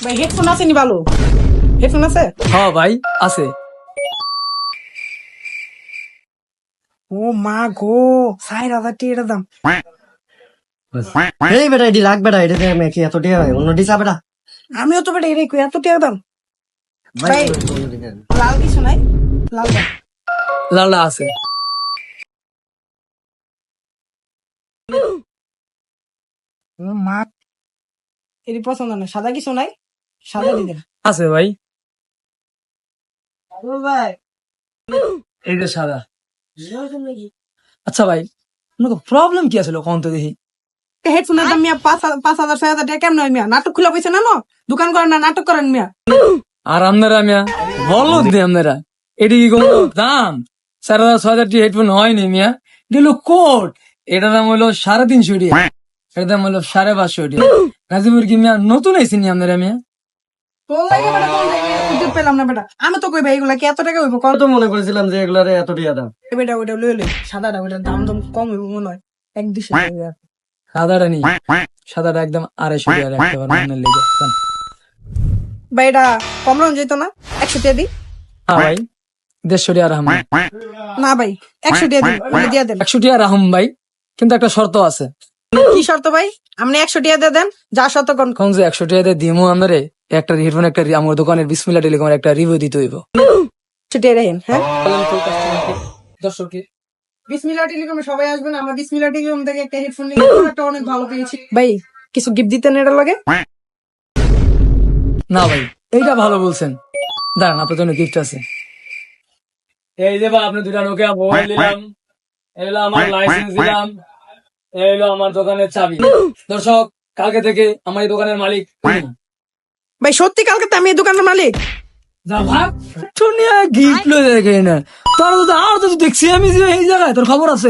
ভাই হেডফোন আছে নি ভালো? হেডফোন আছে? হ্যাঁ ভাই আছে। ও মা গো, 4,000 টাকা দাম। এই বেটা এটি রাখ বেটা, এটা আমি কি এত টাকা অন্য ডিসা বেটা। আমিও তো বেটা এটাই কই, এত টাকা দাম। ভাই লাল কিছু নাই? লাল দাম। লালা আছে। ও মা, এটি পছন্দ না। সাদা কিছু নাই? সাদা দিবেন। আছে ভাই, ভাই এই যে সাদা। আচ্ছা ভাই, প্রবলেম কি আছে কোন তো দেখি। হেডফোনের দাম মিয়া 5,000 6,000 টাকা কেমন হয় মিয়া? নাটক খুলে পয়সা না দোকান করেন না, নাটক করেন মিয়া। আর আপনারা মিয়া বলো দিদি, আপনারা এটি কি কোনো দাম? 4,000 6,000 হেডফোন হয়নি মিয়া, গেল কোট। এটার দাম হলো 350 টাকা, এটার দাম হলো 550 টাকা। গাজীপুর কি মিয়া নতুন আইসি নি আপনারা মিয়া? তোর লাগে বেটা, কোন থেকে উদ্যোগ পেলাম না বেটা। আমি তো কই ভাই এগুলা কি এত টাকা হইব? কত কত মনে করেছিলাম যে এগুলার এত টাকা দাম। বেটা, ওইটা লই লই। সাদাটা ওইটার দাম দাম কম হইব মনে হয়। 1-200 টাকা। সাদাটা নি, সাদাটা একদম 250 টাকা রাখতে পারবেন আপনার লেগে। ভাই এটা কম রন যেত না? 100 টাকা দিই। হ্যাঁ ভাই, 150 টাকা রাখুন। না ভাই, 100 টাকা দিন, ওটা দিয়ে দেন। 100 টাকা রাখুন ভাই, কিন্তু একটা শর্ত আছে। কি শর্ত ভাই? আপনি 100 টাকা দিয়ে দেন, যা শর্ত কোন। কোন যে 100 টাকা দিয়ে দিমু আমারে একটা হেডফোন, একটা আমার দোকানের বিসমিল্লাহ টেলিকমের একটা রিভিউ দিতে হইব। 100 টাকা রাখেন, হ্যাঁ? দর্শককে বিসমিল্লাহ টেলিকমে সবাই আসবেন। আমরা বিসমিল্লাহ টেলিকম থেকে একটা হেডফোন নিয়ে একটা অনেক ভালো পেয়েছি। ভাই কিছু গিফট দিতেন এটা লাগে? না ভাই, এইটা ভালো বলছেন, দাঁড়ান আপনার জন্য গিফট আছে। এই যে ভাই, আপনি দুটা নোকিয়া মোবাইল দিলাম, এই হলো আমার লাইসেন্স দিলাম, এই হলো আমার দোকানের চাবি। দর্শক, কালকে থেকে আমার এই দোকানের মালিক উনি। ভাই সত্যি কালকে তো আমি এই দোকানের মালিক। যা ভাগ, শুনিয়া গিফট লয়ে দেখে না তোর, আর তো দেখছি আমি যে এই জায়গায় তোর খবর আছে।